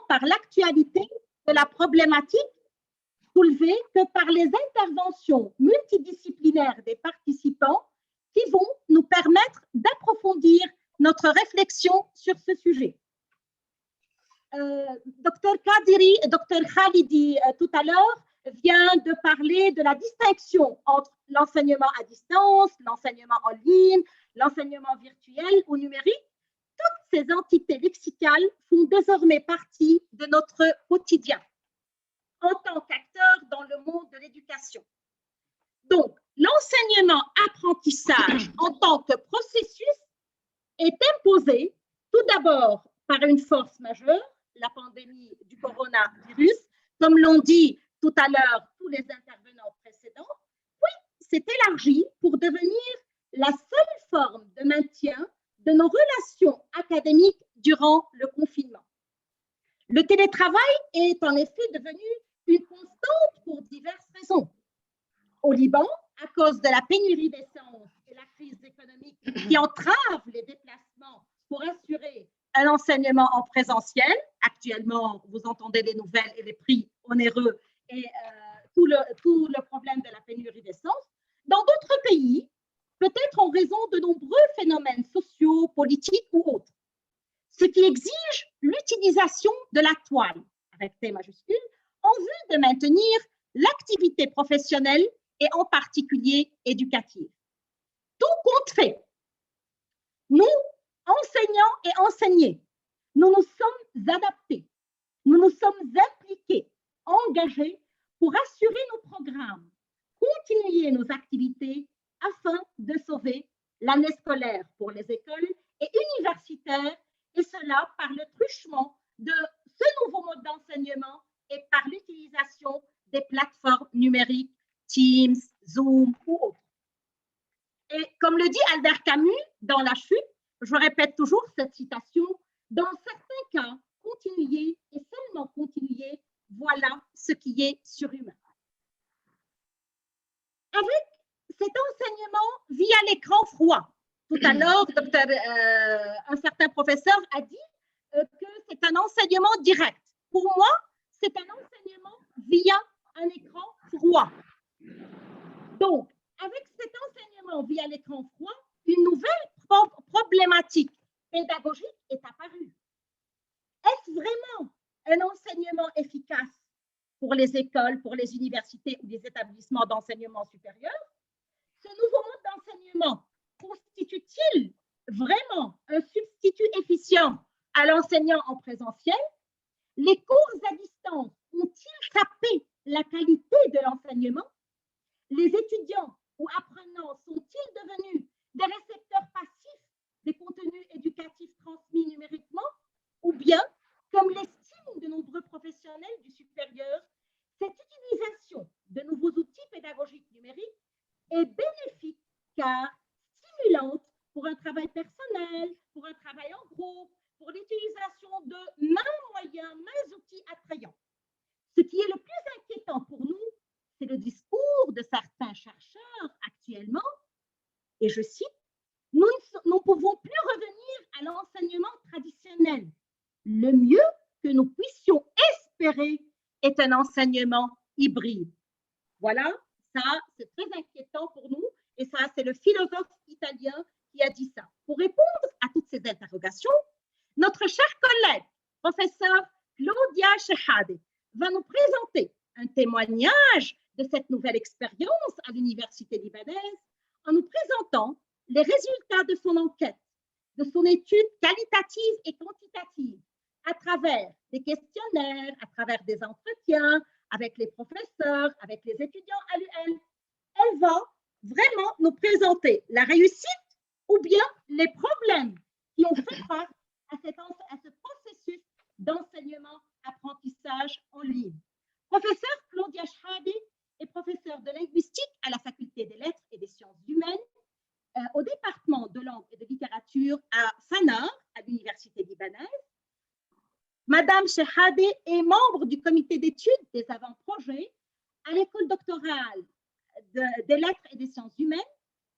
par l'actualité de la problématique soulevée que par les interventions multidisciplinaires des participants qui vont nous permettre d'approfondir notre réflexion sur ce sujet. Dr Kadiri et Dr Khalidi, tout à l'heure, vient de parler de la distinction entre l'enseignement à distance, l'enseignement en ligne, l'enseignement virtuel ou numérique. Toutes ces entités lexicales font désormais partie de notre quotidien en tant qu'acteurs dans le monde de l'éducation. Donc, l'enseignement-apprentissage en tant que processus est imposé tout d'abord par une force majeure, la pandémie du coronavirus, comme l'ont dit tout à l'heure tous les intervenants précédents, puis s'est élargi pour devenir la seule forme de maintien de nos relations académiques durant le confinement. Le télétravail est en effet devenu une constante pour diverses raisons. Au Liban, à cause de la pénurie d'essence et la crise économique qui entrave les déplacements pour assurer un enseignement en présentiel. Actuellement, vous entendez les nouvelles et les prix onéreux et tout le problème de la pénurie d'essence. Dans d'autres pays, peut-être en raison de nombreux phénomènes sociaux, politiques ou autres, ce qui exige l'utilisation de la toile, avec T majuscule, en vue de maintenir l'activité professionnelle et en particulier éducative. Tout compte fait, nous, enseignants et enseignés, nous nous sommes adaptés, nous nous sommes impliqués, engagés pour assurer nos programmes, continuer nos activités afin de sauver l'année scolaire pour les écoles et universitaires, et cela par le truchement de ce nouveau mode d'enseignement et par l'utilisation des plateformes numériques, Teams, Zoom ou autres. Et comme le dit Albert Camus dans La Chute, je répète toujours cette citation, dans certains cas, continuer et seulement continuer, voilà ce qui est surhumain. Avec cet enseignement via l'écran froid, tout à l'heure, un certain professeur a dit que c'est un enseignement direct. Pour moi, c'est un enseignement via un écran froid. Donc, avec cet enseignement via l'écran froid, une nouvelle problématique pédagogique est apparue. Est-ce vraiment un enseignement efficace pour les écoles, pour les universités ou les établissements d'enseignement supérieur? Ce nouveau mode d'enseignement constitue-t-il vraiment un substitut efficient à l'enseignant en présentiel? Les cours à distance ont-ils sapé la qualité de l'enseignement? Les étudiants ou apprenants sont-ils devenus des récepteurs passifs des contenus éducatifs transmis numériquement? Ou bien, comme l'estiment de nombreux professionnels du supérieur, cette utilisation de nouveaux outils pédagogiques numériques est bénéfique car stimulante pour un travail personnel, pour un travail en groupe, pour l'utilisation de maints moyens, maints outils attrayants. Ce qui est le plus inquiétant pour nous, c'est le discours de certains chercheurs actuellement, et je cite, nous ne pouvons plus revenir à l'enseignement traditionnel. Le mieux que nous puissions espérer est un enseignement hybride. Voilà, ça c'est très inquiétant pour nous, et ça c'est le philosophe italien qui a dit ça. Pour répondre à toutes ces interrogations, notre cher collègue, professeur Claudia Shehadeh, va nous présenter un témoignage de cette nouvelle expérience à l'université libanaise en nous présentant les résultats de son enquête, de son étude qualitative et quantitative à travers des questionnaires, à travers des entretiens avec les professeurs, avec les étudiants à l'UL. Elle va vraiment nous présenter la réussite ou bien les problèmes qui ont fait face à ce processus d'enseignement-apprentissage en ligne. Professeur Claudia Shehadeh est professeure de linguistique à la faculté des lettres et des sciences humaines au département de langue et de littérature à Sanaa, à l'université libanaise. Madame Shehadeh est membre du comité d'études des avant-projets à l'école doctorale des lettres et des sciences humaines.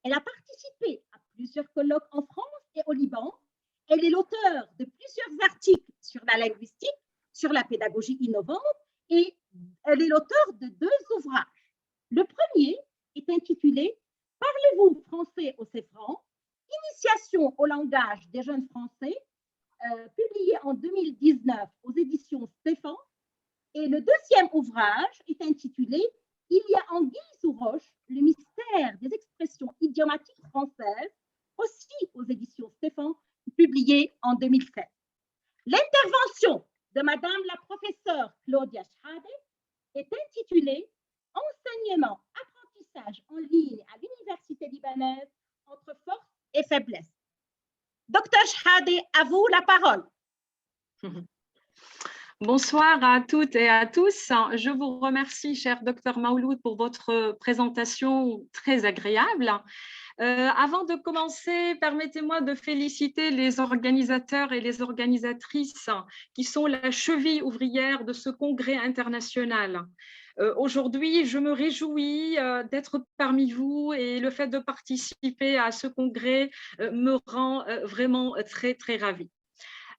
Elle a participé à plusieurs colloques en France et au Liban. Elle est l'auteur de plusieurs articles sur la linguistique, sur la pédagogie innovante et elle est l'auteure de 2 ouvrages. Le premier est intitulé « Parlez-vous français au CEFRAN? Initiation au langage des jeunes français », publié en 2019 aux éditions Stéphane. Et le deuxième ouvrage est intitulé « Il y a anguille sous roche, le mystère des expressions idiomatiques françaises », aussi aux éditions Stéphane, publié en 2007. L'intervention de Madame la professeure Claudia Schade est intitulée « Enseignement, apprentissage en ligne à l'Université libanaise entre force et faiblesse ». Docteur Schade, à vous la parole. Bonsoir à toutes et à tous. Je vous remercie, cher docteur Maouloud, pour votre présentation très agréable. Avant de commencer, permettez-moi de féliciter les organisateurs et les organisatrices qui sont la cheville ouvrière de ce congrès international. Aujourd'hui, je me réjouis d'être parmi vous et le fait de participer à ce congrès me rend vraiment très, très ravie.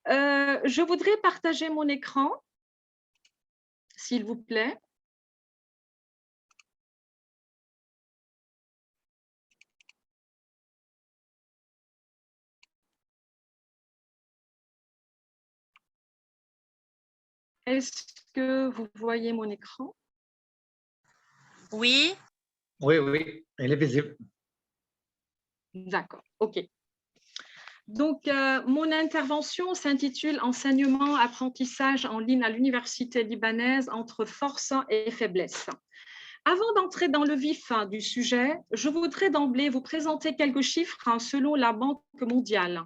Je voudrais partager mon écran, s'il vous plaît. Est-ce que vous voyez mon écran? Oui. Oui, oui, elle est visible. D'accord, OK. Donc, mon intervention s'intitule « Enseignement, apprentissage en ligne à l'Université libanaise entre force et faiblesse ». Avant d'entrer dans le vif du sujet, je voudrais d'emblée vous présenter quelques chiffres selon la Banque mondiale.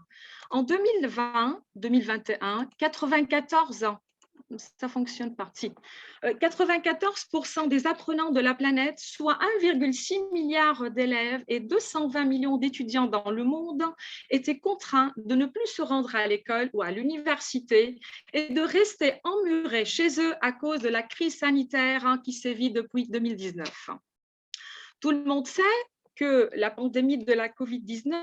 En 2020-2021, 94% des apprenants de la planète, soit 1,6 milliard d'élèves et 220 millions d'étudiants dans le monde, étaient contraints de ne plus se rendre à l'école ou à l'université et de rester emmurés chez eux à cause de la crise sanitaire qui sévit depuis 2019. Tout le monde sait que la pandémie de la COVID-19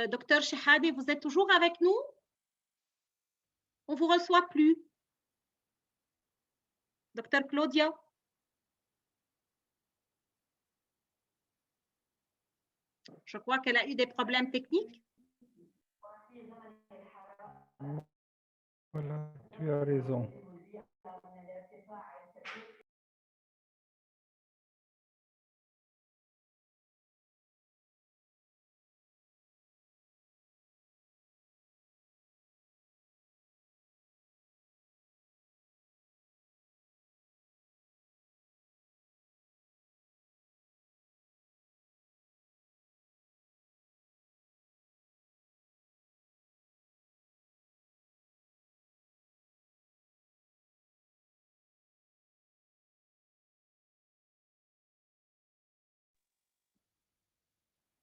Docteur Chehadi, vous êtes toujours avec nous? On ne vous reçoit plus. Docteur Claudia? Je crois qu'elle a eu des problèmes techniques. Voilà, tu as raison.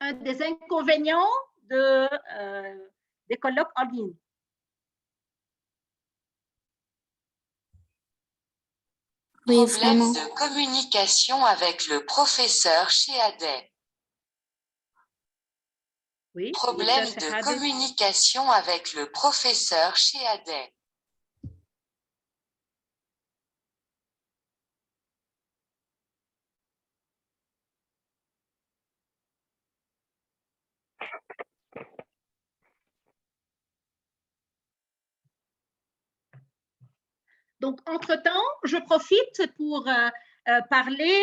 Un des inconvénients des colloques en ligne. Oui, problème de communication avec le professeur Chehadeh. Oui, problème de communication avec le professeur Chehadeh. Donc, entre-temps, je profite pour parler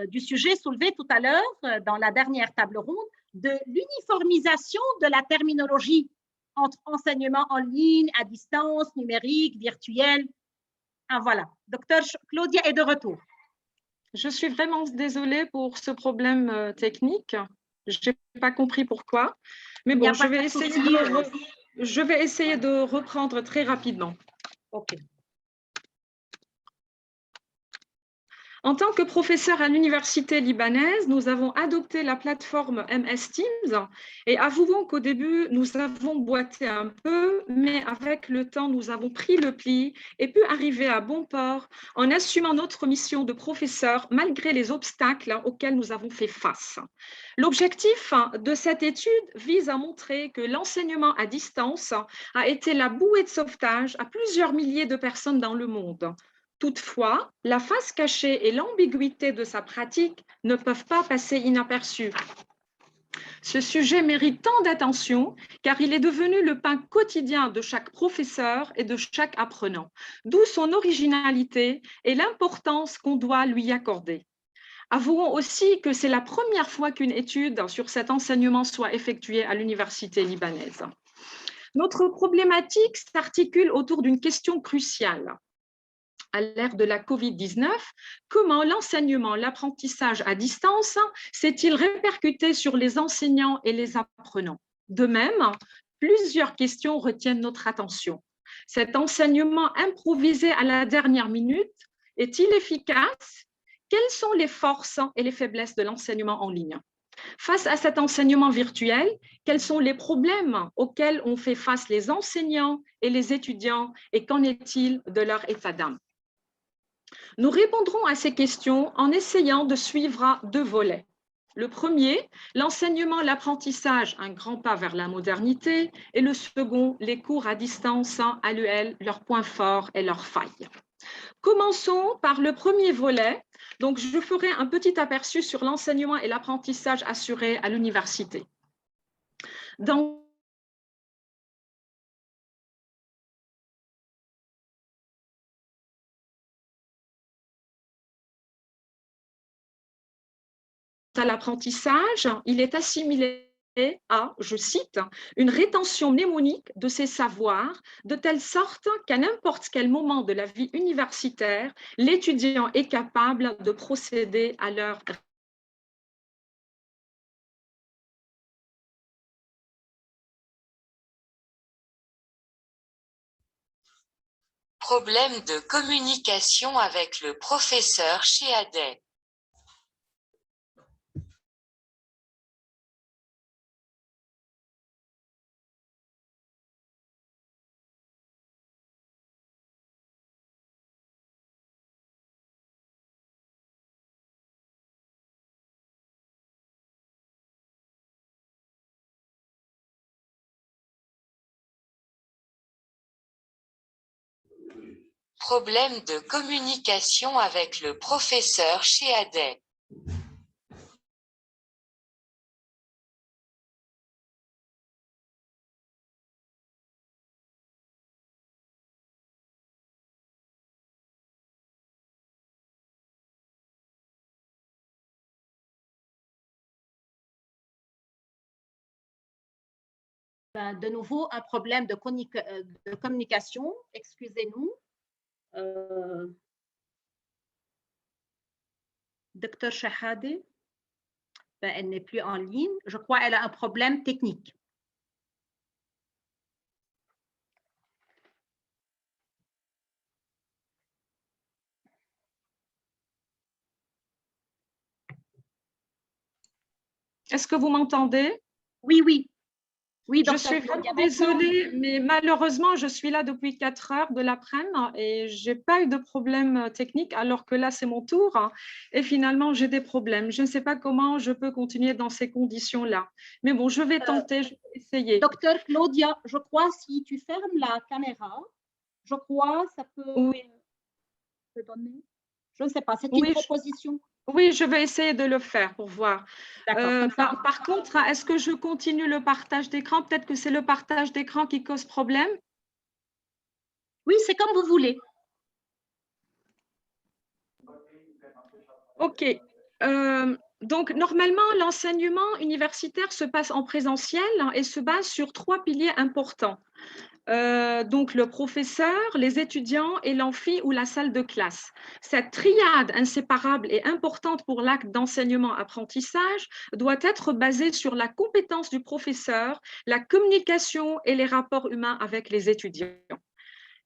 du sujet soulevé tout à l'heure dans la dernière table ronde de l'uniformisation de la terminologie entre enseignement en ligne, à distance, numérique, virtuel. Ah, voilà, docteur Claudia est de retour. Je suis vraiment désolée pour ce problème technique. Je n'ai pas compris pourquoi. Mais bon, je vais essayer de reprendre très rapidement. OK. En tant que professeur à l'université libanaise, nous avons adopté la plateforme MS Teams et avouons qu'au début, nous avons boité un peu, mais avec le temps, nous avons pris le pli et pu arriver à bon port en assumant notre mission de professeur malgré les obstacles auxquels nous avons fait face. L'objectif de cette étude vise à montrer que l'enseignement à distance a été la bouée de sauvetage à plusieurs milliers de personnes dans le monde. Toutefois, la face cachée et l'ambiguïté de sa pratique ne peuvent pas passer inaperçues. Ce sujet mérite tant d'attention car il est devenu le pain quotidien de chaque professeur et de chaque apprenant, d'où son originalité et l'importance qu'on doit lui accorder. Avouons aussi que c'est la première fois qu'une étude sur cet enseignement soit effectuée à l'université libanaise. Notre problématique s'articule autour d'une question cruciale. À l'ère de la COVID-19, comment l'enseignement, l'apprentissage à distance s'est-il répercuté sur les enseignants et les apprenants? De même, plusieurs questions retiennent notre attention. Cet enseignement improvisé à la dernière minute est-il efficace? Quelles sont les forces et les faiblesses de l'enseignement en ligne? Face à cet enseignement virtuel, quels sont les problèmes auxquels ont fait face les enseignants et les étudiants et qu'en est-il de leur état d'âme? Nous répondrons à ces questions en essayant de suivre deux volets. Le premier, l'enseignement, l'apprentissage, un grand pas vers la modernité, et le second, les cours à distance à l'UL, leurs points forts et leurs failles. Commençons par le premier volet. Donc, je ferai un petit aperçu sur l'enseignement et l'apprentissage assurés à l'université. À l'apprentissage, il est assimilé à, je cite, une rétention mnémonique de ses savoirs, de telle sorte qu'à n'importe quel moment de la vie universitaire, l'étudiant est capable de procéder à leur Problème de communication avec le professeur chez Adet. Problème de communication avec le professeur chez Adet. De nouveau, un problème de communication, excusez-nous. Docteur Shahade, elle n'est plus en ligne. Je crois qu'elle a un problème technique. Est-ce que vous m'entendez? Oui, oui. Oui, je suis vraiment désolée, mais malheureusement, je suis là depuis 4 heures de l'après-midi et je n'ai pas eu de problème technique, alors que là, c'est mon tour. Et finalement, j'ai des problèmes. Je ne sais pas comment je peux continuer dans ces conditions-là. Mais bon, je vais tenter, je vais essayer. Docteur Claudia, je crois si tu fermes la caméra, je crois ça peut te donner. Je ne sais pas, c'est une proposition. Oui, je vais essayer de le faire pour voir. Par contre, est-ce que je continue le partage d'écran? Peut-être que c'est le partage d'écran qui cause problème. Oui, c'est comme vous voulez. OK. Donc, normalement, l'enseignement universitaire se passe en présentiel et se base sur 3 piliers importants. Donc, le professeur, les étudiants et l'amphi ou la salle de classe. Cette triade inséparable et importante pour l'acte d'enseignement-apprentissage doit être basée sur la compétence du professeur, la communication et les rapports humains avec les étudiants.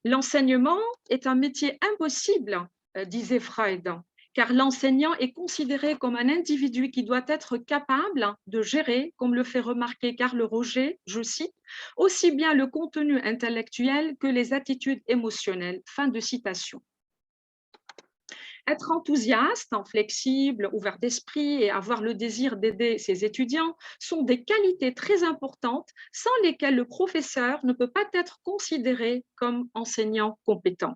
L'enseignement est un métier impossible, disait Freud, car l'enseignant est considéré comme un individu qui doit être capable de gérer, comme le fait remarquer Carl Roger, je cite, aussi bien le contenu intellectuel que les attitudes émotionnelles. Fin de citation. Être enthousiaste, flexible, ouvert d'esprit et avoir le désir d'aider ses étudiants sont des qualités très importantes sans lesquelles le professeur ne peut pas être considéré comme enseignant compétent.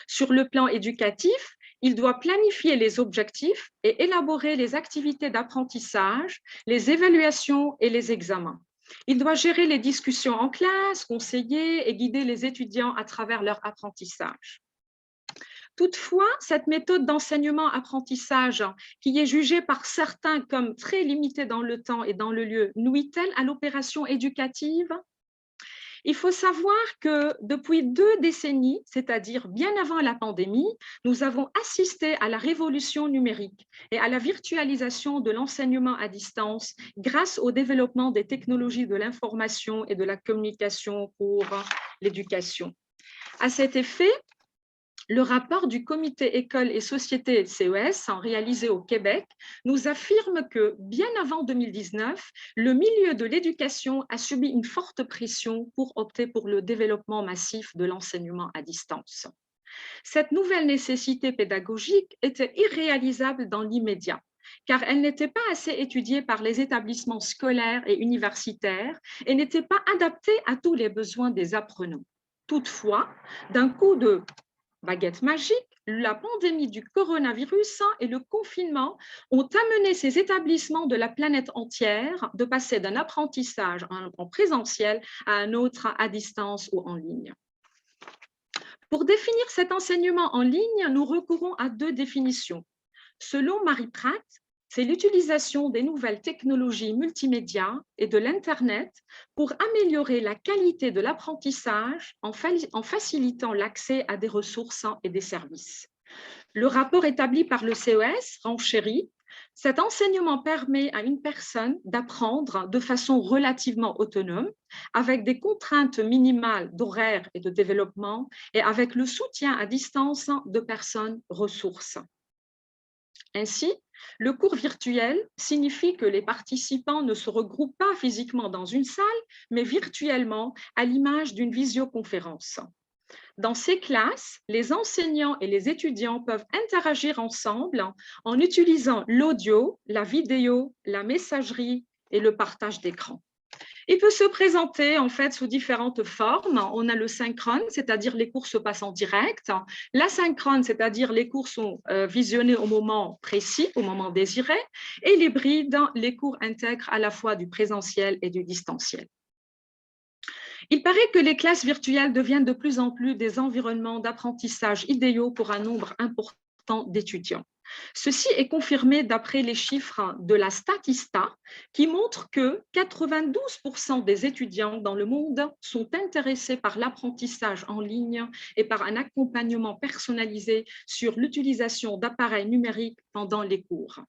Sur le plan éducatif, il doit planifier les objectifs et élaborer les activités d'apprentissage, les évaluations et les examens. Il doit gérer les discussions en classe, conseiller et guider les étudiants à travers leur apprentissage. Toutefois, cette méthode d'enseignement-apprentissage, qui est jugée par certains comme très limitée dans le temps et dans le lieu, nuit-elle à l'opération éducative ? Il faut savoir que depuis 2 décennies, c'est-à-dire bien avant la pandémie, nous avons assisté à la révolution numérique et à la virtualisation de l'enseignement à distance grâce au développement des technologies de l'information et de la communication pour l'éducation. À cet effet, le rapport du comité École et Société CES, réalisé au Québec, nous affirme que, bien avant 2019, le milieu de l'éducation a subi une forte pression pour opter pour le développement massif de l'enseignement à distance. Cette nouvelle nécessité pédagogique était irréalisable dans l'immédiat, car elle n'était pas assez étudiée par les établissements scolaires et universitaires et n'était pas adaptée à tous les besoins des apprenants. Toutefois, d'un coup de baguette magique, la pandémie du coronavirus et le confinement ont amené ces établissements de la planète entière de passer d'un apprentissage en présentiel à un autre à distance ou en ligne. Pour définir cet enseignement en ligne, nous recourons à 2 définitions. Selon Marie Pratt, c'est l'utilisation des nouvelles technologies multimédia et de l'Internet pour améliorer la qualité de l'apprentissage en facilitant l'accès à des ressources et des services. Le rapport établi par le CES renchérit, cet enseignement permet à une personne d'apprendre de façon relativement autonome, avec des contraintes minimales d'horaire et de développement et avec le soutien à distance de personnes ressources. Ainsi, le cours virtuel signifie que les participants ne se regroupent pas physiquement dans une salle, mais virtuellement à l'image d'une visioconférence. Dans ces classes, les enseignants et les étudiants peuvent interagir ensemble en utilisant l'audio, la vidéo, la messagerie et le partage d'écran. Il peut se présenter en fait sous différentes formes. On a le synchrone, c'est-à-dire les cours se passent en direct. L'asynchrone, c'est-à-dire les cours sont visionnés au moment précis, au moment désiré. Et l'hybride, les cours intègrent à la fois du présentiel et du distanciel. Il paraît que les classes virtuelles deviennent de plus en plus des environnements d'apprentissage idéaux pour un nombre important d'étudiants. Ceci est confirmé d'après les chiffres de la Statista qui montrent que 92% des étudiants dans le monde sont intéressés par l'apprentissage en ligne et par un accompagnement personnalisé sur l'utilisation d'appareils numériques pendant les cours.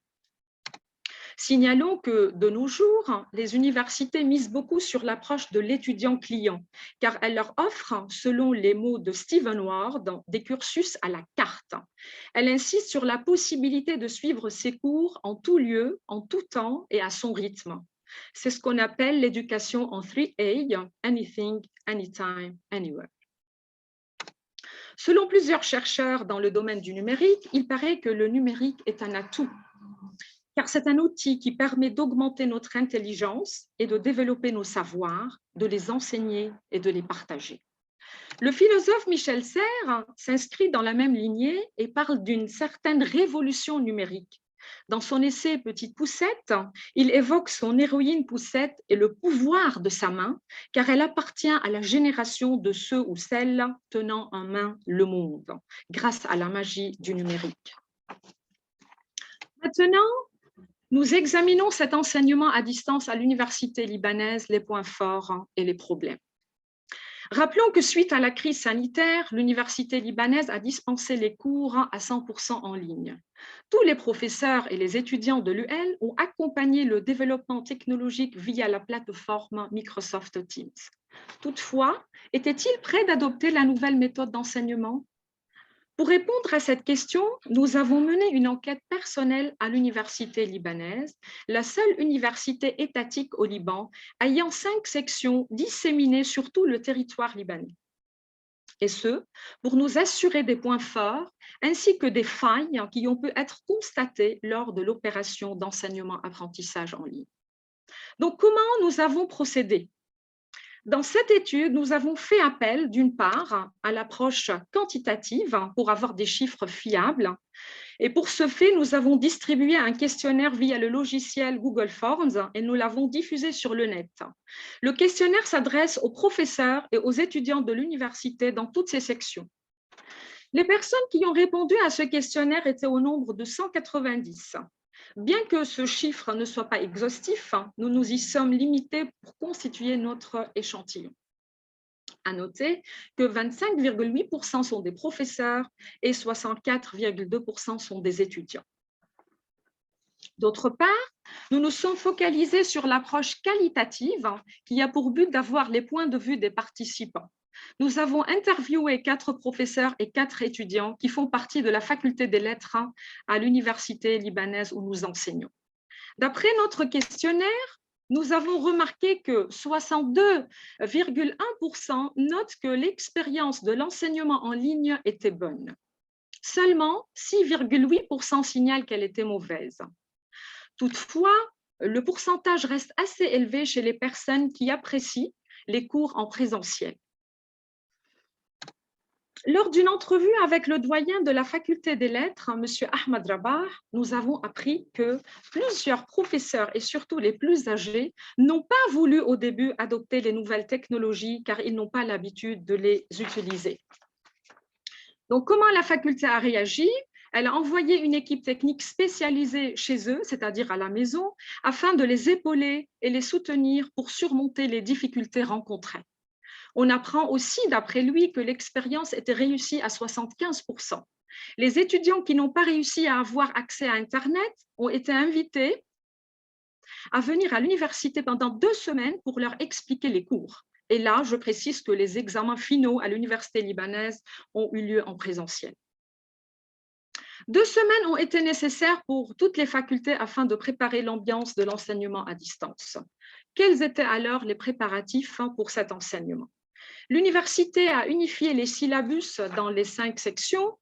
Signalons que de nos jours, les universités misent beaucoup sur l'approche de l'étudiant client, car elles leur offrent, selon les mots de Stephen Ward, des cursus à la carte. Elle insiste sur la possibilité de suivre ses cours en tout lieu, en tout temps et à son rythme. C'est ce qu'on appelle l'éducation en 3A, anything, anytime, anywhere. Selon plusieurs chercheurs dans le domaine du numérique, il paraît que le numérique est un atout, car c'est un outil qui permet d'augmenter notre intelligence et de développer nos savoirs, de les enseigner et de les partager. Le philosophe Michel Serres s'inscrit dans la même lignée et parle d'une certaine révolution numérique. Dans son essai Petite Poussette, il évoque son héroïne Poussette et le pouvoir de sa main, car elle appartient à la génération de ceux ou celles tenant en main le monde, grâce à la magie du numérique. Maintenant, nous examinons cet enseignement à distance à l'université libanaise, les points forts et les problèmes. Rappelons que suite à la crise sanitaire, l'université libanaise a dispensé les cours à 100% en ligne. Tous les professeurs et les étudiants de l'UL ont accompagné le développement technologique via la plateforme Microsoft Teams. Toutefois, étaient-ils prêts d'adopter la nouvelle méthode d'enseignement? Pour répondre à cette question, nous avons mené une enquête personnelle à l'université libanaise, la seule université étatique au Liban, ayant 5 sections disséminées sur tout le territoire libanais. Et ce, pour nous assurer des points forts ainsi que des failles qui ont pu être constatées lors de l'opération d'enseignement-apprentissage en ligne. Donc, comment nous avons procédé? Dans cette étude, nous avons fait appel, d'une part, à l'approche quantitative pour avoir des chiffres fiables. Et pour ce fait, nous avons distribué un questionnaire via le logiciel Google Forms et nous l'avons diffusé sur le net. Le questionnaire s'adresse aux professeurs et aux étudiants de l'université dans toutes ses sections. Les personnes qui ont répondu à ce questionnaire étaient au nombre de 190. Bien que ce chiffre ne soit pas exhaustif, nous nous y sommes limités pour constituer notre échantillon. À noter que 25,8% sont des professeurs et 64,2% sont des étudiants. D'autre part, nous nous sommes focalisés sur l'approche qualitative qui a pour but d'avoir les points de vue des participants. Nous avons interviewé 4 professeurs et 4 étudiants qui font partie de la faculté des lettres à l'université libanaise où nous enseignons. D'après notre questionnaire, nous avons remarqué que 62,1% notent que l'expérience de l'enseignement en ligne était bonne. Seulement 6,8% signalent qu'elle était mauvaise. Toutefois, le pourcentage reste assez élevé chez les personnes qui apprécient les cours en présentiel. Lors d'une entrevue avec le doyen de la faculté des lettres, M. Ahmad Rabah, nous avons appris que plusieurs professeurs et surtout les plus âgés n'ont pas voulu au début adopter les nouvelles technologies car ils n'ont pas l'habitude de les utiliser. Donc, comment la faculté a réagi? Elle a envoyé une équipe technique spécialisée chez eux, c'est-à-dire à la maison, afin de les épauler et les soutenir pour surmonter les difficultés rencontrées. On apprend aussi, d'après lui, que l'expérience était réussie à 75%. Les étudiants qui n'ont pas réussi à avoir accès à Internet ont été invités à venir à l'université pendant 2 semaines pour leur expliquer les cours. Et là, je précise que les examens finaux à l'université libanaise ont eu lieu en présentiel. 2 semaines ont été nécessaires pour toutes les facultés afin de préparer l'ambiance de l'enseignement à distance. Quels étaient alors les préparatifs pour cet enseignement? L'université a unifié les syllabus dans les 5 sections.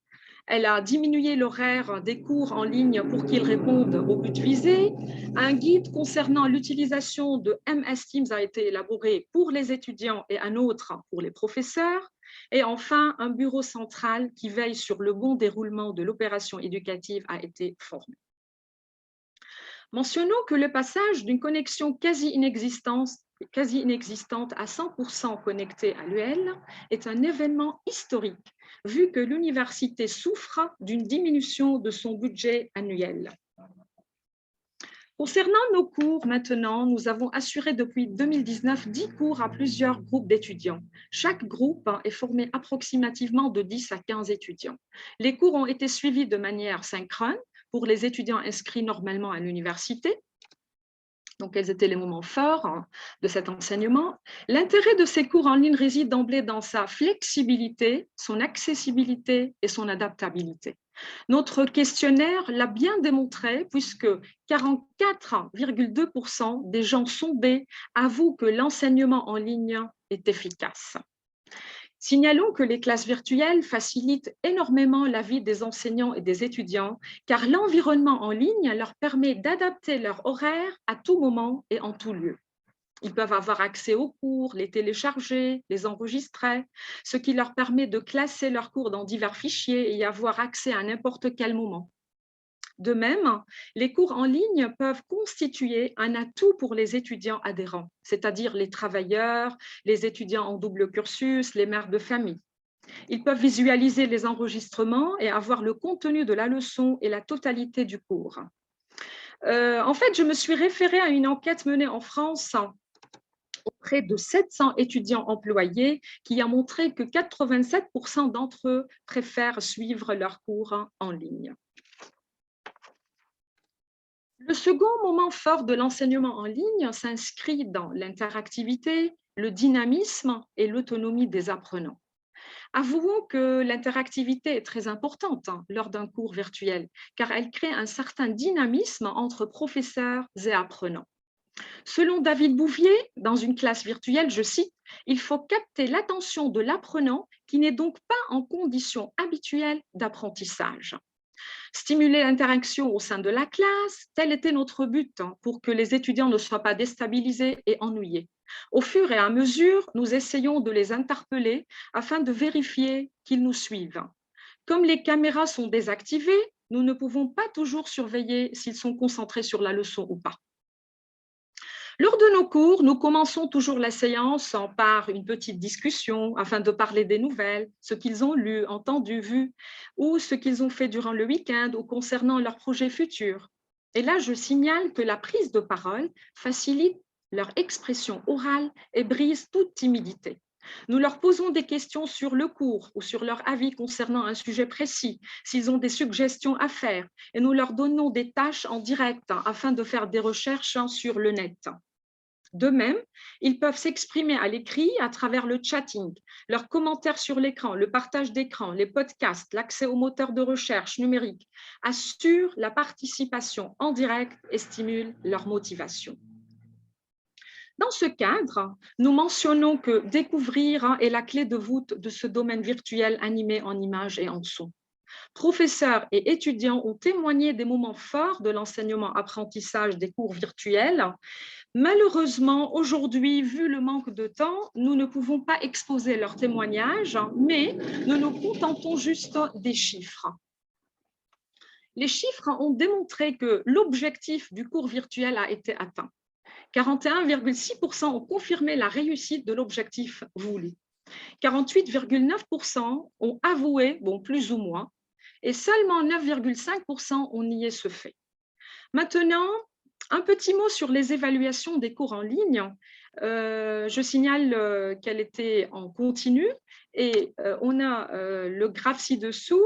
Elle a diminué l'horaire des cours en ligne pour qu'ils répondent au but visé. Un guide concernant l'utilisation de MS Teams a été élaboré pour les étudiants et un autre pour les professeurs. Et enfin, un bureau central qui veille sur le bon déroulement de l'opération éducative a été formé. Mentionnons que le passage d'une connexion quasi inexistante à 100% connectée à l'UL est un événement historique, vu que l'université souffre d'une diminution de son budget annuel. Concernant nos cours, maintenant, nous avons assuré depuis 2019 10 cours à plusieurs groupes d'étudiants. Chaque groupe est formé approximativement de 10 à 15 étudiants. Les cours ont été suivis de manière synchrone pour les étudiants inscrits normalement à l'université. Donc, quels étaient les moments forts de cet enseignement? L'intérêt de ces cours en ligne réside d'emblée dans sa flexibilité, son accessibilité et son adaptabilité. Notre questionnaire l'a bien démontré puisque 44,2% des gens sondés avouent que l'enseignement en ligne est efficace. Signalons que les classes virtuelles facilitent énormément la vie des enseignants et des étudiants car l'environnement en ligne leur permet d'adapter leur horaire à tout moment et en tout lieu. Ils peuvent avoir accès aux cours, les télécharger, les enregistrer, ce qui leur permet de classer leurs cours dans divers fichiers et y avoir accès à n'importe quel moment. De même, les cours en ligne peuvent constituer un atout pour les étudiants adhérents, c'est-à-dire les travailleurs, les étudiants en double cursus, les mères de famille. Ils peuvent visualiser les enregistrements et avoir le contenu de la leçon et la totalité du cours. En fait, je me suis référée à une enquête menée en France auprès de 700 étudiants employés qui a montré que 87% d'entre eux préfèrent suivre leurs cours en ligne. Le second moment fort de l'enseignement en ligne s'inscrit dans l'interactivité, le dynamisme et l'autonomie des apprenants. Avouons que l'interactivité est très importante lors d'un cours virtuel, car elle crée un certain dynamisme entre professeurs et apprenants. Selon David Bouvier, dans une classe virtuelle, je cite, « Il faut capter l'attention de l'apprenant qui n'est donc pas en condition habituelle d'apprentissage. » Stimuler l'interaction au sein de la classe, tel était notre but pour que les étudiants ne soient pas déstabilisés et ennuyés. Au fur et à mesure, nous essayons de les interpeller afin de vérifier qu'ils nous suivent. Comme les caméras sont désactivées, nous ne pouvons pas toujours surveiller s'ils sont concentrés sur la leçon ou pas. Lors de nos cours, nous commençons toujours la séance par une petite discussion afin de parler des nouvelles, ce qu'ils ont lu, entendu, vu, ou ce qu'ils ont fait durant le week-end ou concernant leurs projets futurs. Et là, je signale que la prise de parole facilite leur expression orale et brise toute timidité. Nous leur posons des questions sur le cours ou sur leur avis concernant un sujet précis, s'ils ont des suggestions à faire, et nous leur donnons des tâches en direct afin de faire des recherches sur le net. De même, ils peuvent s'exprimer à l'écrit à travers le chatting, leurs commentaires sur l'écran, le partage d'écran, les podcasts, l'accès aux moteurs de recherche numérique, assurent la participation en direct et stimulent leur motivation. Dans ce cadre, nous mentionnons que découvrir est la clé de voûte de ce domaine virtuel animé en images et en son. Professeurs et étudiants ont témoigné des moments forts de l'enseignement-apprentissage des cours virtuels. Malheureusement, aujourd'hui, vu le manque de temps, nous ne pouvons pas exposer leurs témoignages, mais nous nous contentons juste des chiffres. Les chiffres ont démontré que l'objectif du cours virtuel a été atteint. 41,6% ont confirmé la réussite de l'objectif voulu. 48,9% ont avoué, plus ou moins, et seulement 9,5% ont nié ce fait. Maintenant, un petit mot sur les évaluations des cours en ligne. Je signale qu'elle était en continu et on a le graphe ci-dessous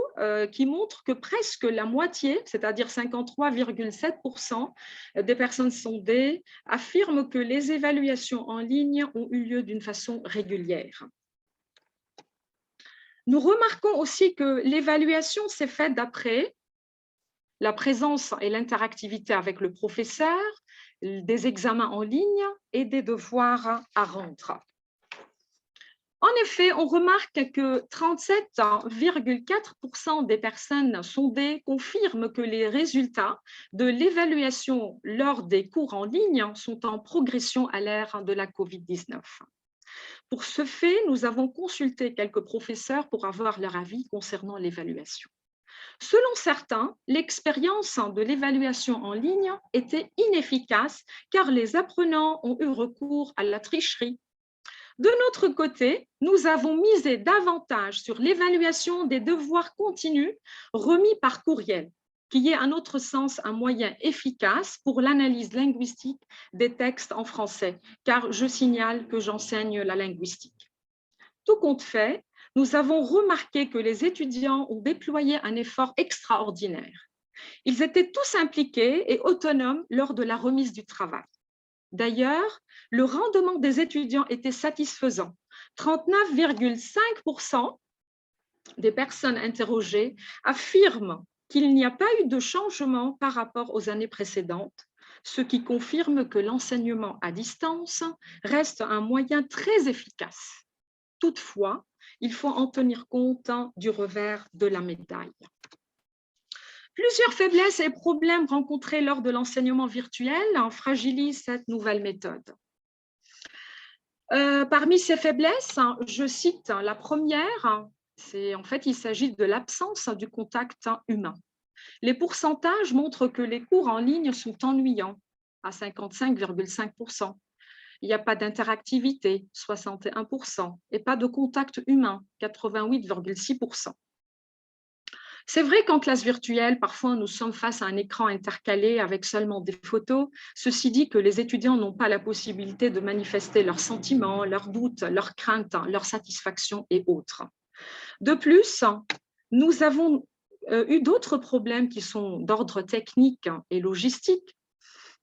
qui montre que presque la moitié, c'est-à-dire 53,7% des personnes sondées, affirment que les évaluations en ligne ont eu lieu d'une façon régulière. Nous remarquons aussi que l'évaluation s'est faite d'après la présence et l'interactivité avec le professeur, des examens en ligne et des devoirs à rendre. En effet, on remarque que 37,4% des personnes sondées confirment que les résultats de l'évaluation lors des cours en ligne sont en progression à l'ère de la COVID-19. Pour ce fait, nous avons consulté quelques professeurs pour avoir leur avis concernant l'évaluation. Selon certains, l'expérience de l'évaluation en ligne était inefficace car les apprenants ont eu recours à la tricherie. De notre côté, nous avons misé davantage sur l'évaluation des devoirs continus remis par courriel, qui est à notre sens un moyen efficace pour l'analyse linguistique des textes en français, car je signale que j'enseigne la linguistique. Tout compte fait, nous avons remarqué que les étudiants ont déployé un effort extraordinaire. Ils étaient tous impliqués et autonomes lors de la remise du travail. D'ailleurs, le rendement des étudiants était satisfaisant. 39,5% des personnes interrogées affirment qu'il n'y a pas eu de changement par rapport aux années précédentes, ce qui confirme que l'enseignement à distance reste un moyen très efficace. Toutefois, il faut en tenir compte du revers de la médaille. Plusieurs faiblesses et problèmes rencontrés lors de l'enseignement virtuel fragilisent cette nouvelle méthode. Parmi ces faiblesses, je cite la première, il s'agit de l'absence du contact humain. Les pourcentages montrent que les cours en ligne sont ennuyants, à 55,5%. Il n'y a pas d'interactivité, 61%, et pas de contact humain, 88,6%. C'est vrai qu'en classe virtuelle, parfois nous sommes face à un écran intercalé avec seulement des photos. Ceci dit que les étudiants n'ont pas la possibilité de manifester leurs sentiments, leurs doutes, leurs craintes, leurs satisfactions et autres. De plus, nous avons eu d'autres problèmes qui sont d'ordre technique et logistique.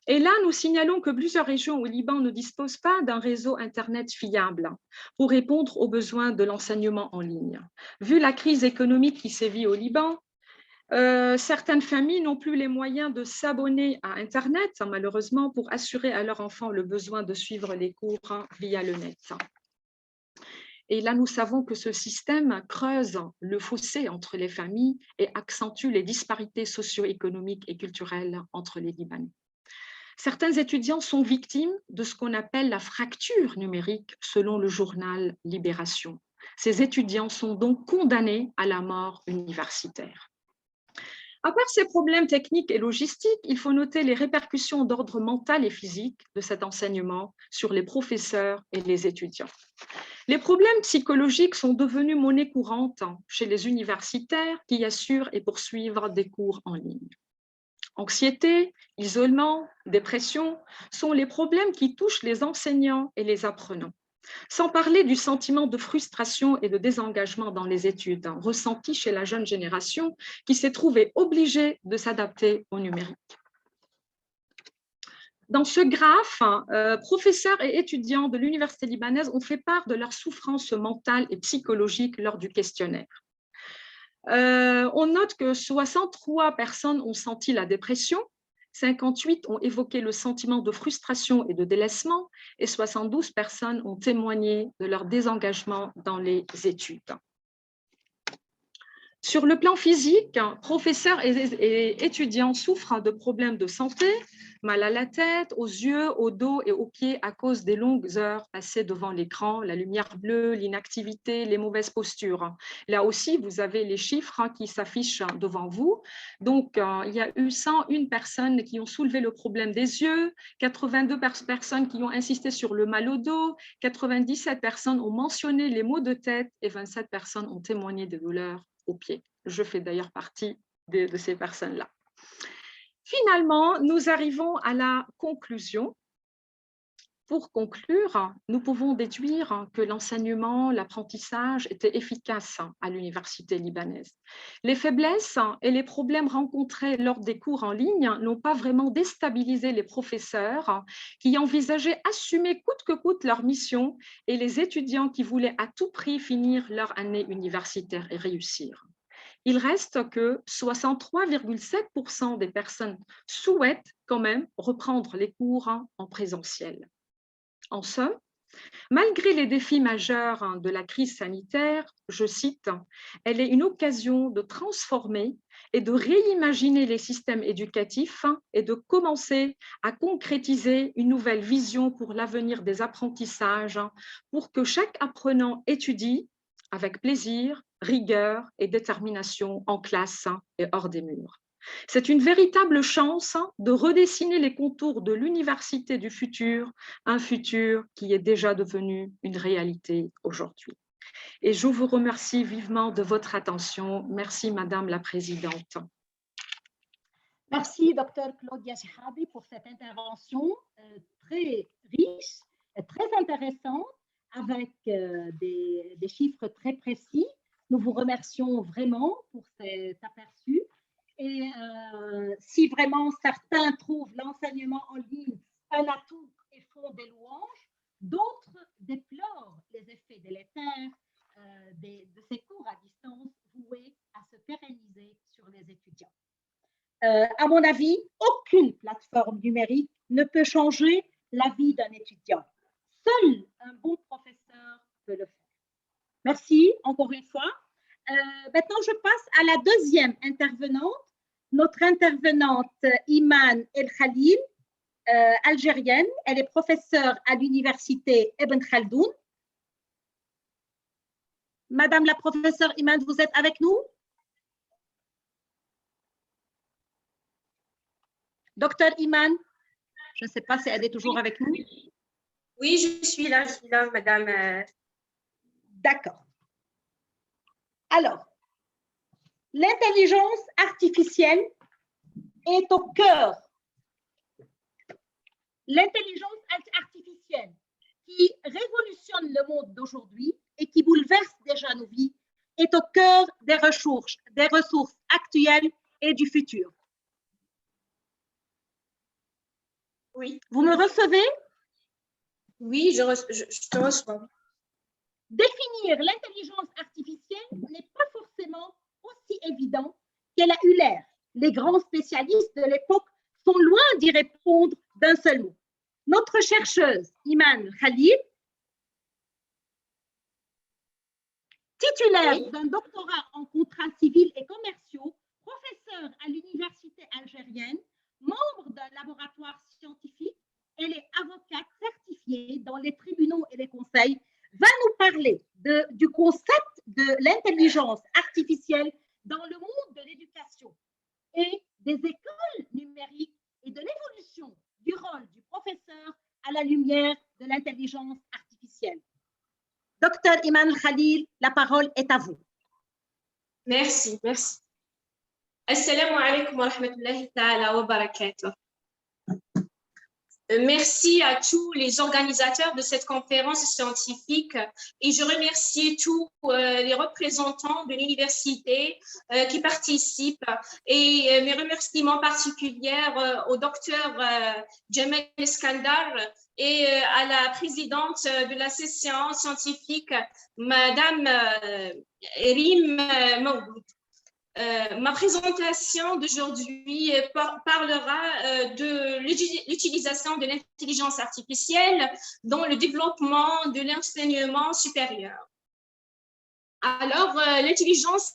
Et là, nous signalons que plusieurs régions au Liban ne disposent pas d'un réseau Internet fiable pour répondre aux besoins de l'enseignement en ligne. Vu la crise économique qui sévit au Liban, certaines familles n'ont plus les moyens de s'abonner à Internet, malheureusement, pour assurer à leurs enfants le besoin de suivre les cours via le net. Et là, nous savons que ce système creuse le fossé entre les familles et accentue les disparités socio-économiques et culturelles entre les Libanais. Certains étudiants sont victimes de ce qu'on appelle la fracture numérique selon le journal Libération. Ces étudiants sont donc condamnés à la mort universitaire. À part ces problèmes techniques et logistiques, il faut noter les répercussions d'ordre mental et physique de cet enseignement sur les professeurs et les étudiants. Les problèmes psychologiques sont devenus monnaie courante chez les universitaires qui assurent et poursuivent des cours en ligne. Anxiété, isolement, dépression sont les problèmes qui touchent les enseignants et les apprenants. Sans parler du sentiment de frustration et de désengagement dans les études ressenti chez la jeune génération qui s'est trouvée obligée de s'adapter au numérique. Dans ce graphe, professeurs et étudiants de l'université libanaise ont fait part de leur souffrance mentale et psychologique lors du questionnaire. On note que 63 personnes ont senti la dépression, 58 ont évoqué le sentiment de frustration et de délaissement et 72 personnes ont témoigné de leur désengagement dans les études. Sur le plan physique, professeurs et étudiants souffrent de problèmes de santé, mal à la tête, aux yeux, au dos et aux pieds à cause des longues heures passées devant l'écran, la lumière bleue, l'inactivité, les mauvaises postures. Là aussi, vous avez les chiffres qui s'affichent devant vous. Donc, il y a eu 101 personnes qui ont soulevé le problème des yeux, 82 personnes qui ont insisté sur le mal au dos, 97 personnes ont mentionné les maux de tête et 27 personnes ont témoigné de douleurs aux pieds. Je fais d'ailleurs partie de ces personnes-là. Finalement, nous arrivons à la conclusion. Pour conclure, nous pouvons déduire que l'enseignement, l'apprentissage étaient efficaces à l'université libanaise. Les faiblesses et les problèmes rencontrés lors des cours en ligne n'ont pas vraiment déstabilisé les professeurs qui envisageaient assumer coûte que coûte leur mission et les étudiants qui voulaient à tout prix finir leur année universitaire et réussir. Il reste que 63,7% des personnes souhaitent quand même reprendre les cours en présentiel. En somme, malgré les défis majeurs de la crise sanitaire, je cite, « Elle est une occasion de transformer et de réimaginer les systèmes éducatifs et de commencer à concrétiser une nouvelle vision pour l'avenir des apprentissages pour que chaque apprenant étudie avec plaisir, rigueur et détermination en classe et hors des murs. C'est une véritable chance de redessiner les contours de l'université du futur, un futur qui est déjà devenu une réalité aujourd'hui. Et je vous remercie vivement de votre attention. Merci, Madame la Présidente. Merci, Dr Claudia Chihabi, pour cette intervention très riche, très intéressante, avec des chiffres très précis. Nous vous remercions vraiment pour cet aperçu. Et si vraiment certains trouvent l'enseignement en ligne un atout et font des louanges, d'autres déplorent les effets délétères de ces cours à distance voués à se pérenniser sur les étudiants. À mon avis, aucune plateforme numérique ne peut changer la vie d'un étudiant. Seul un bon professeur peut le faire. Merci encore une fois. Maintenant, je passe à la deuxième intervenante, notre intervenante Iman El Khalil, algérienne. Elle est professeure à l'université Ibn Khaldoun. Madame la professeure Iman, vous êtes avec nous? Docteur Iman, je ne sais pas si elle est toujours avec nous. Oui, je suis là, madame. D'accord. Alors, L'intelligence artificielle est au cœur. L'intelligence artificielle qui révolutionne le monde d'aujourd'hui et qui bouleverse déjà nos vies est au cœur des ressources actuelles et du futur. Oui. Vous me recevez? Oui, je te reçois. Définir l'intelligence artificielle n'est pas forcément aussi évident qu'elle a eu l'air. Les grands spécialistes de l'époque sont loin d'y répondre d'un seul mot. Notre chercheuse, Iman Khalil, titulaire d'un doctorat en contrats civils et commerciaux, professeure à l'université algérienne, membre d'un laboratoire scientifique, elle est avocate certifiée dans les tribunaux et les conseils, va nous parler du concept de l'intelligence artificielle dans le monde de l'éducation et des écoles numériques et de l'évolution du rôle du professeur à la lumière de l'intelligence artificielle. Docteur Iman Khalil, la parole est à vous. Merci. Assalamu alaikum wa rahmatullahi ta'ala wa barakatuh. Merci à tous les organisateurs de cette conférence scientifique et je remercie tous les représentants de l'université qui participent et mes remerciements particuliers au docteur Jamal Iskandar et à la présidente de la session scientifique, Madame Rim Mawloud. Ma présentation d'aujourd'hui parlera de l'utilisation de l'intelligence artificielle dans le développement de l'enseignement supérieur. Alors, l'intelligence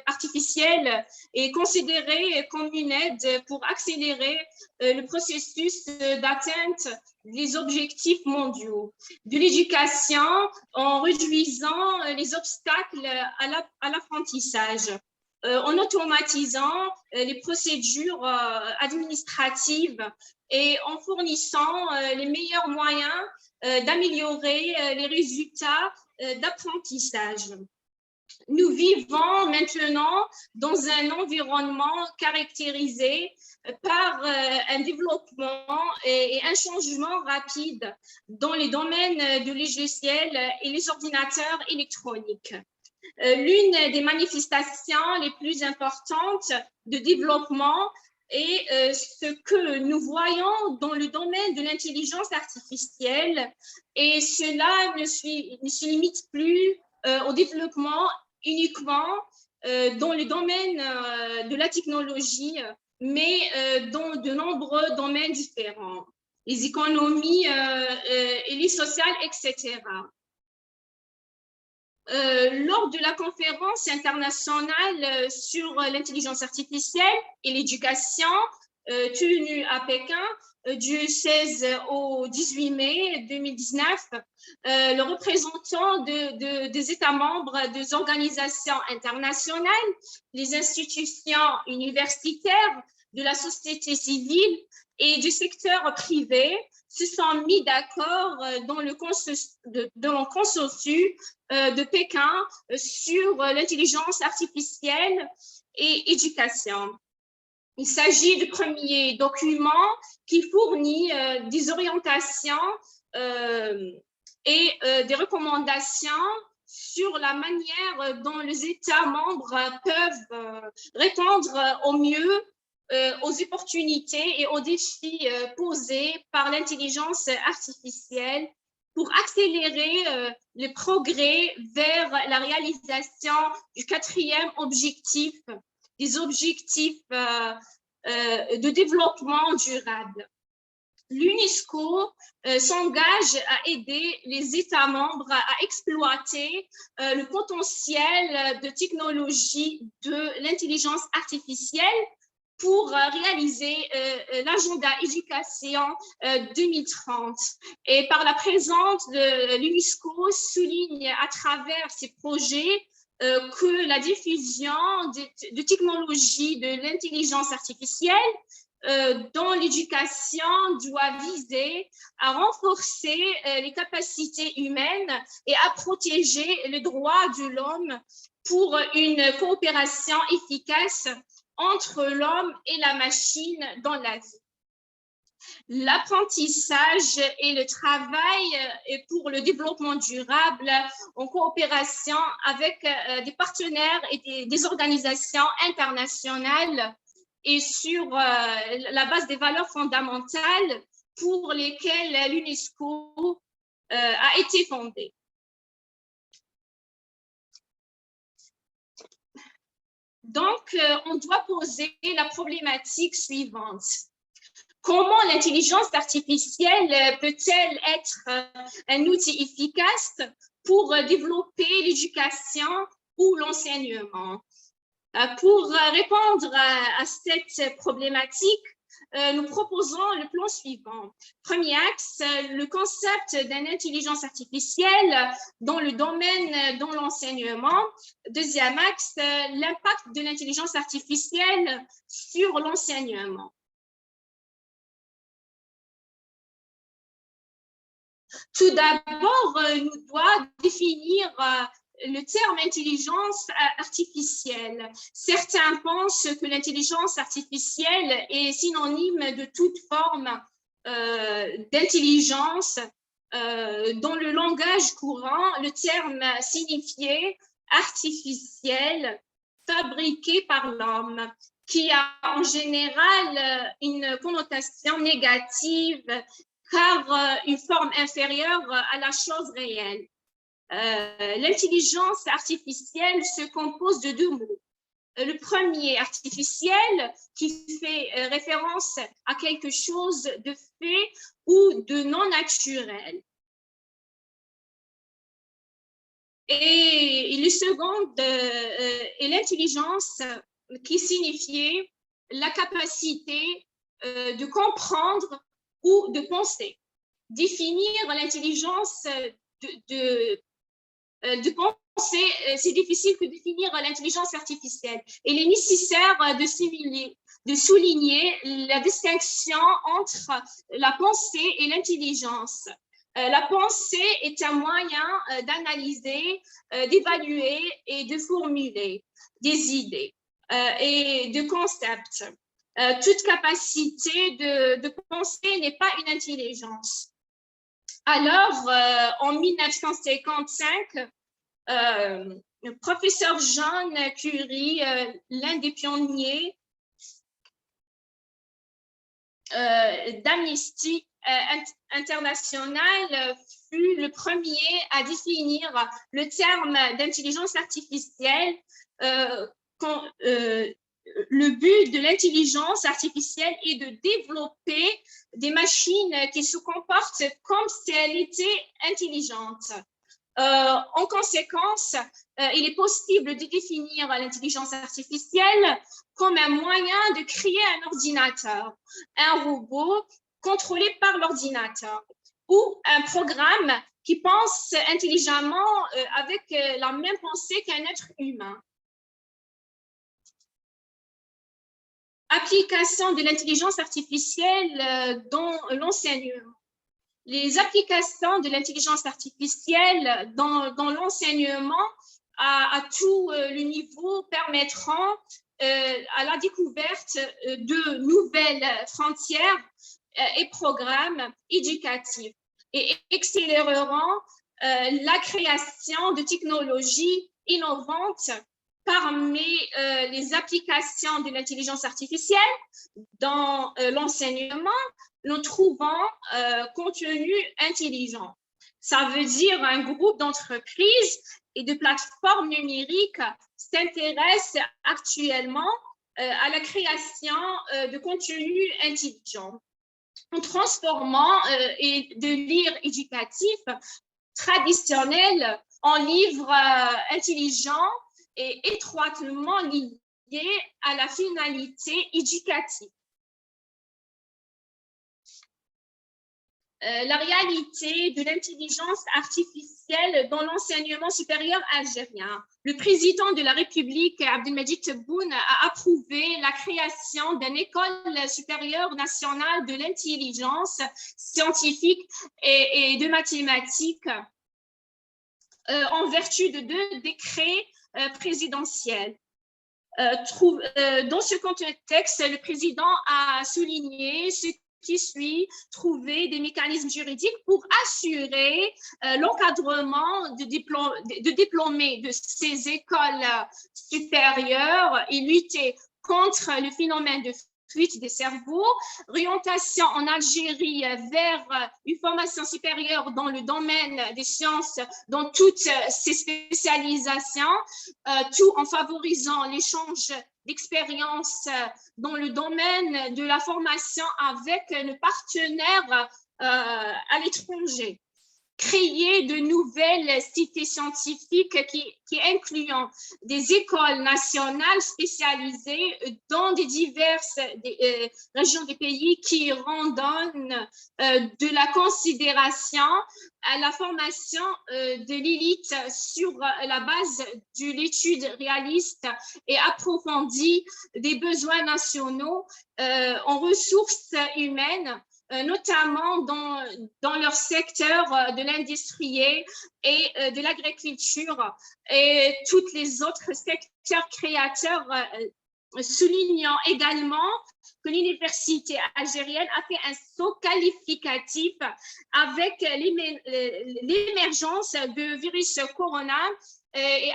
artificielle est considérée comme une aide pour accélérer le processus d'atteinte des objectifs mondiaux de l'éducation en réduisant les obstacles à l'apprentissage. En automatisant les procédures administratives et en fournissant les meilleurs moyens d'améliorer les résultats d'apprentissage. Nous vivons maintenant dans un environnement caractérisé par un développement et un changement rapide dans les domaines de logiciels et les ordinateurs électroniques. L'une des manifestations les plus importantes de développement est ce que nous voyons dans le domaine de l'intelligence artificielle et cela ne se limite plus au développement uniquement dans le domaine de la technologie, mais dans de nombreux domaines différents, les économies et les sociales, etc. Lors de la conférence internationale sur l'intelligence artificielle et l'éducation tenue à Pékin du 16 au 18 mai 2019, le représentant des États membres des organisations internationales, les institutions universitaires, de la société civile et du secteur privé se sont mis d'accord dans le consensus de Pékin sur l'intelligence artificielle et éducation. Il s'agit du premier document qui fournit des orientations et des recommandations sur la manière dont les États membres peuvent répondre au mieux aux opportunités et aux défis posés par l'intelligence artificielle pour accélérer le progrès vers la réalisation du quatrième objectif, des objectifs de développement durable. L'UNESCO s'engage à aider les États membres à exploiter le potentiel de technologie de l'intelligence artificielle pour réaliser l'agenda éducation 2030. Et par la présence de l'UNESCO souligne à travers ces projets que la diffusion de technologies de l'intelligence artificielle dans l'éducation doit viser à renforcer les capacités humaines et à protéger les droits de l'homme pour une coopération efficace entre l'homme et la machine dans la vie. L'apprentissage et le travail pour le développement durable en coopération avec des partenaires et des organisations internationales et sur la base des valeurs fondamentales pour lesquelles l'UNESCO a été fondée. Donc, on doit poser la problématique suivante. Comment l'intelligence artificielle peut-elle être un outil efficace pour développer l'éducation ou l'enseignement? Pour répondre à cette problématique, nous proposons le plan suivant. Premier axe, le concept d'une intelligence artificielle dans le domaine de l'enseignement. Deuxième axe, l'impact de l'intelligence artificielle sur l'enseignement. Tout d'abord, nous devons définir le terme intelligence artificielle. Certains pensent que l'intelligence artificielle est synonyme de toute forme d'intelligence. Dans le langage courant, le terme signifiait artificiel, fabriqué par l'homme, qui a en général une connotation négative car une forme inférieure à la chose réelle. L'intelligence artificielle se compose de deux mots. Le premier, artificiel, qui fait référence à quelque chose de fait ou de non naturel. Et le second est l'intelligence, qui signifiait la capacité de comprendre ou de penser. Définir l'intelligence de penser, c'est difficile que définir l'intelligence artificielle. Il est nécessaire de souligner la distinction entre la pensée et l'intelligence. La pensée est un moyen d'analyser, d'évaluer et de formuler des idées et de concepts. Toute capacité de penser n'est pas une intelligence. Alors, en 1955, le professeur John Curie, l'un des pionniers d'Amnesty International, fut le premier à définir le terme d'intelligence artificielle. Le but de l'intelligence artificielle est de développer des machines qui se comportent comme si elles étaient intelligentes. En conséquence, il est possible de définir l'intelligence artificielle comme un moyen de créer un ordinateur, un robot contrôlé par l'ordinateur ou un programme qui pense intelligemment avec la même pensée qu'un être humain. Application de l'intelligence artificielle dans l'enseignement. Les applications de l'intelligence artificielle dans l'enseignement à tout le niveau permettront à la découverte de nouvelles frontières et programmes éducatifs et accéléreront la création de technologies innovantes. Parmi les applications de l'intelligence artificielle dans l'enseignement, nous trouvons contenu intelligent. Ça veut dire un groupe d'entreprises et de plateformes numériques s'intéressent actuellement à la création de contenu intelligent en transformant de livres éducatifs traditionnels en livres intelligents et étroitement liés à la finalité éducative. La réalité de l'intelligence artificielle dans l'enseignement supérieur algérien. Le président de la République, Abdelmadjid Tebboune, a approuvé la création d'une école supérieure nationale de l'intelligence scientifique et de mathématiques en vertu de deux décrets présidentielle. Dans ce contexte, le président a souligné ce qui suit, trouver des mécanismes juridiques pour assurer l'encadrement de diplômés de ces écoles supérieures et lutter contre le phénomène de fuite des cerveaux, orientation en Algérie vers une formation supérieure dans le domaine des sciences, dans toutes ces spécialisations, tout en favorisant l'échange d'expériences dans le domaine de la formation avec nos partenaires à l'étranger. Créer de nouvelles cités scientifiques qui incluent des écoles nationales spécialisées dans des diverses régions du pays qui rendent de la considération à la formation de l'élite sur la base de l'étude réaliste et approfondie des besoins nationaux en ressources humaines, notamment dans leur secteur de l'industrie et de l'agriculture et tous les autres secteurs créateurs, soulignant également que l'université algérienne a fait un saut qualificatif avec l'émergence de virus corona et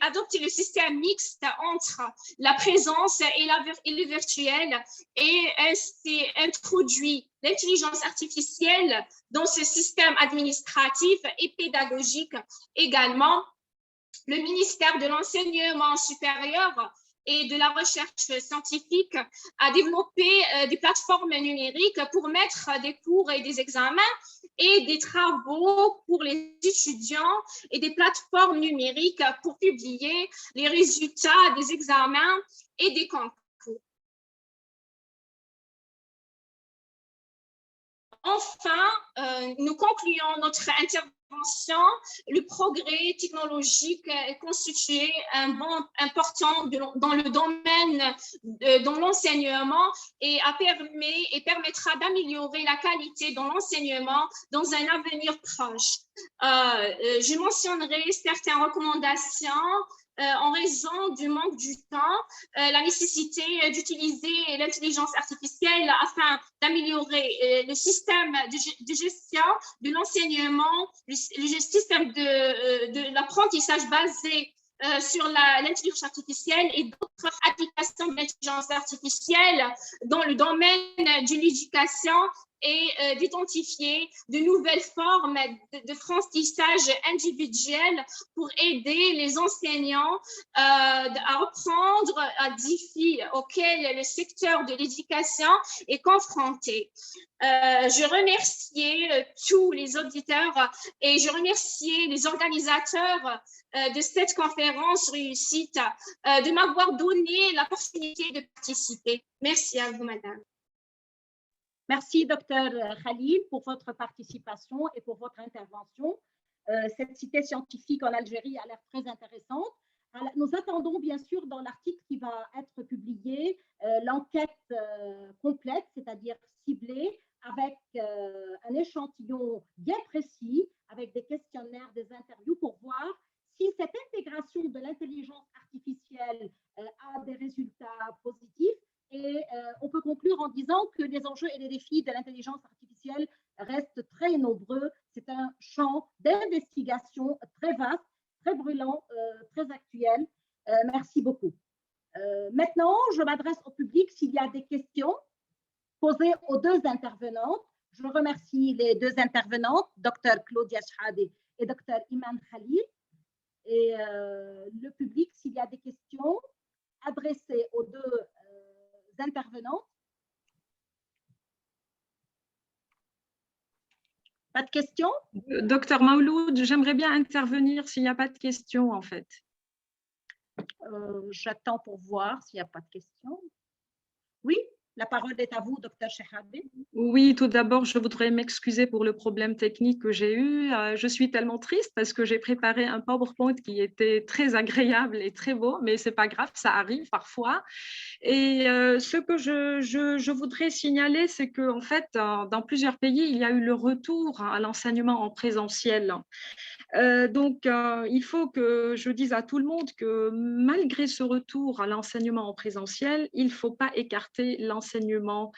adopter le système mixte entre la présence et le virtuel et ainsi introduit l'intelligence artificielle dans ce système administratif et pédagogique. Également, le ministère de l'Enseignement supérieur et de la recherche scientifique a développé des plateformes numériques pour mettre des cours et des examens et des travaux pour les étudiants et des plateformes numériques pour publier les résultats des examens et des concours. Enfin, nous concluons notre intervention. Le progrès technologique est constitué un bond important dans le domaine de l'enseignement et permettra d'améliorer la qualité dans l'enseignement dans un avenir proche. Je mentionnerai certaines recommandations en raison du manque du temps, la nécessité d'utiliser l'intelligence artificielle afin d'améliorer le système de gestion de l'enseignement, le système de l'apprentissage basé sur l'intelligence artificielle et d'autres applications de l'intelligence artificielle dans le domaine de l'éducation et d'identifier de nouvelles formes de franchissage individuel pour aider les enseignants à reprendre un défi auquel le secteur de l'éducation est confronté. Je remercie tous les auditeurs et je remercie les organisateurs de cette conférence réussite de m'avoir donné l'opportunité de participer. Merci à vous, madame. Merci, Dr Khalil, pour votre participation et pour votre intervention. Cette cité scientifique en Algérie a l'air très intéressante. Nous attendons bien sûr dans l'article qui va être publié l'enquête complète, c'est-à-dire ciblée, avec un échantillon bien précis, avec des questionnaires, des interviews pour voir si cette intégration de l'intelligence artificielle a des résultats positifs. Et on peut conclure en disant que les enjeux et les défis de l'intelligence artificielle restent très nombreux. C'est un champ d'investigation très vaste, très brûlant, très actuel. Merci beaucoup. Maintenant, je m'adresse au public s'il y a des questions posées aux deux intervenantes. Je remercie les deux intervenantes, Dr Claudia Chehadé et Dr Iman Khalil. Et le public, s'il y a des questions adressées aux deux intervenants. Pas de questions? Docteur Maouloud, j'aimerais bien intervenir s'il n'y a pas de questions, en fait. J'attends pour voir s'il n'y a pas de questions. Oui, La parole est à vous, Dr. Chehadé. Oui, tout d'abord, je voudrais m'excuser pour le problème technique que j'ai eu. Je suis tellement triste parce que j'ai préparé un PowerPoint qui était très agréable et très beau, mais c'est pas grave, ça arrive parfois. Et ce que je voudrais signaler, c'est que en fait, dans plusieurs pays, il y a eu le retour à l'enseignement en présentiel. Donc, il faut que je dise à tout le monde que malgré ce retour à l'enseignement en présentiel, il ne faut pas écarter l'enseignement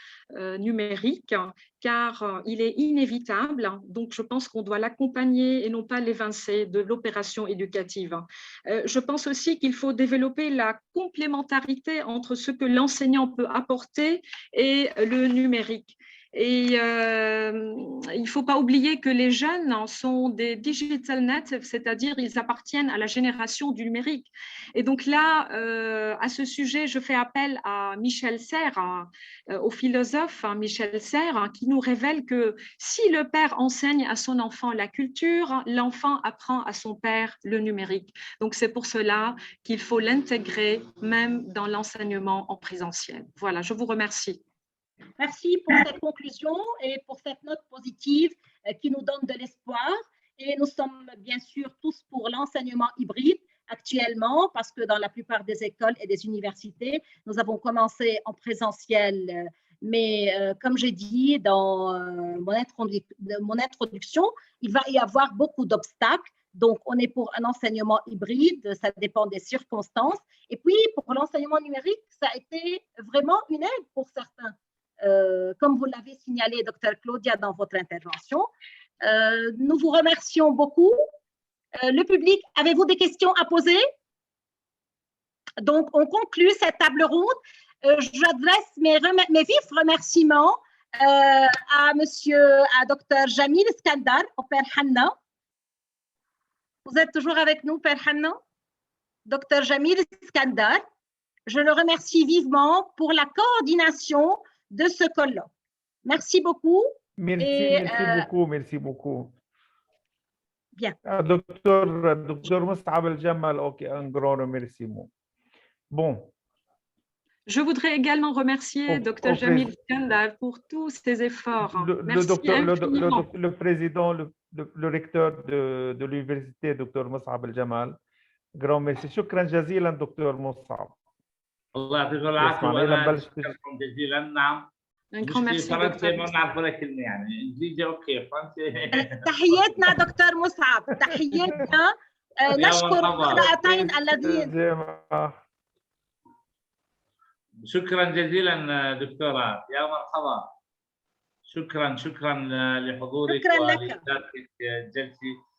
numérique, car il est inévitable. Donc, je pense qu'on doit l'accompagner et non pas l'évincer de l'opération éducative. Je pense aussi qu'il faut développer la complémentarité entre ce que l'enseignant peut apporter et le numérique. Et il ne faut pas oublier que les jeunes sont des digital natives, c'est-à-dire ils appartiennent à la génération du numérique. Et donc là, à ce sujet, je fais appel à Michel Serres, au philosophe Michel Serres, qui nous révèle que si le père enseigne à son enfant la culture, l'enfant apprend à son père le numérique. Donc c'est pour cela qu'il faut l'intégrer même dans l'enseignement en présentiel. Voilà, je vous remercie. Merci pour cette conclusion et pour cette note positive qui nous donne de l'espoir. Et nous sommes bien sûr tous pour l'enseignement hybride actuellement parce que dans la plupart des écoles et des universités, nous avons commencé en présentiel. Mais comme j'ai dit dans mon introduction, il va y avoir beaucoup d'obstacles. Donc, on est pour un enseignement hybride, ça dépend des circonstances. Et puis, pour l'enseignement numérique, ça a été vraiment une aide pour certains. Comme vous l'avez signalé, Dr. Claudia, dans votre intervention. Nous vous remercions beaucoup. Le public, avez-vous des questions à poser? Donc, on conclut cette table ronde. J'adresse mes vifs remerciements à Dr. Jamil Skandar, au Père Hanna. Vous êtes toujours avec nous, Père Hanna? Dr. Jamil Skandar. Je le remercie vivement pour la coordination de ce colloque. Merci beaucoup. Merci beaucoup. Bien. Docteur Mus'ab El-Jamal, ok, un grand remerciement. Bon. Je voudrais également remercier Dr. Jamil Skandar pour tous ses efforts. Le président, le recteur de l'université, Dr. Mus'ab El-Jamal, grand merci. شكرا جزيلا دكتور مصعب. الله يعطيك العافيه وانا شكرا جزيلا. نعم مش فرنسي ما نعرف ولا كلمه يعني انجليزي اوكي فرنسي. تحياتنا دكتور مصعب تحياتنا. نشكر القراءتين الذين شكرا جزيلا دكتوره يا مرحبا. شكرا لحضورك ولإشارتك الجلسه.